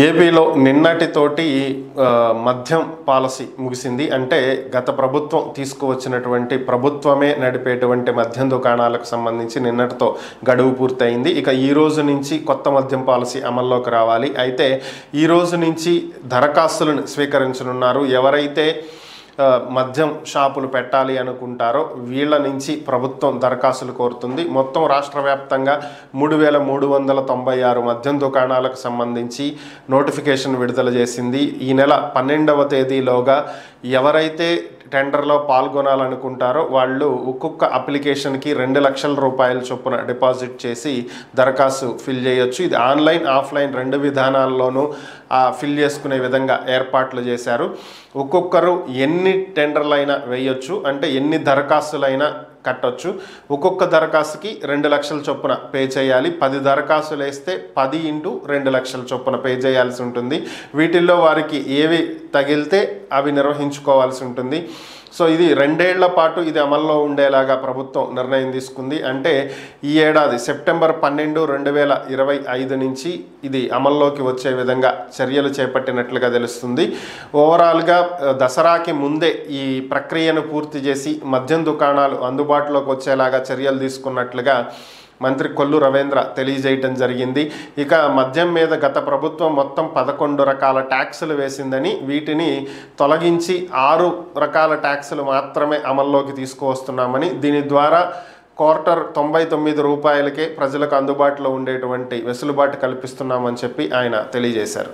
ఏపీలో నిన్నటితోటి మద్యం పాలసీ ముగిసింది. అంటే గత ప్రభుత్వం తీసుకువచ్చినటువంటి ప్రభుత్వమే నడిపేటువంటి మద్యం దుకాణాలకు సంబంధించి నిన్నటితో గడువు పూర్తయింది. ఇక ఈ రోజు నుంచి కొత్త మద్యం పాలసీ అమల్లోకి రావాలి. అయితే ఈ రోజు నుంచి దరఖాస్తులను స్వీకరించనున్నారు. ఎవరైతే మద్యం షాపులు పెట్టాలి అనుకుంటారో వీళ్ళ నుంచి ప్రభుత్వం దరఖాస్తులు కోరుతుంది. మొత్తం రాష్ట్ర వ్యాప్తంగా 3396 మద్యం దుకాణాలకు సంబంధించి నోటిఫికేషన్ విడుదల చేసింది. ఈ నెల 12వ తేదీలోగా ఎవరైతే టెండర్లో పాల్గొనాలనుకుంటారో వాళ్ళు ఒక్కొక్క అప్లికేషన్కి 2 లక్షల రూపాయల చొప్పున డిపాజిట్ చేసి దరఖాస్తు ఫిల్ చేయొచ్చు. ఇది ఆన్లైన్ ఆఫ్లైన్ 2 విధానాల్లోనూ ఫిల్ చేసుకునే విధంగా ఏర్పాట్లు చేశారు. ఒక్కొక్కరు ఎన్ని టెండర్లైనా వేయొచ్చు, అంటే ఎన్ని దరఖాస్తులైనా కట్టొచ్చు. ఒక్కొక్క దరఖాస్తుకి 2 లక్షల చొప్పున పే చేయాలి. 10 దరఖాస్తులు వేస్తే 10 × 2 లక్షల చొప్పున పే చేయాల్సి ఉంటుంది. వీటిల్లో వారికి ఏవి తగిలితే అవి నిర్వహించుకోవాల్సి ఉంటుంది. సో ఇది 2 ఏళ్ల పాటు ఇది అమల్లో ఉండేలాగా ప్రభుత్వం నిర్ణయం తీసుకుంది. అంటే ఈ ఏడాది సెప్టెంబర్ 12, 2025 నుంచి ఇది అమల్లోకి వచ్చే విధంగా చర్యలు చేపట్టినట్లుగా తెలుస్తుంది. ఓవరాల్గా దసరాకి ముందే ఈ ప్రక్రియను పూర్తి చేసి మద్యం దుకాణాలు అందుబాటులోకి వచ్చేలాగా చర్యలు తీసుకున్నట్లుగా మంత్రి కొల్లు రవీంద్ర తెలియజేయటం జరిగింది. ఇక మద్యం మీద గత ప్రభుత్వం మొత్తం 11 రకాల ట్యాక్సులు వేసిందని, వీటిని తొలగించి 6 రకాల ట్యాక్సులు మాత్రమే అమల్లోకి తీసుకువస్తున్నామని, దీని ద్వారా క్వార్టర్ 99 రూపాయలకే ప్రజలకు అందుబాటులో ఉండేటువంటి వెసులుబాటు కల్పిస్తున్నామని చెప్పి ఆయన తెలియజేశారు.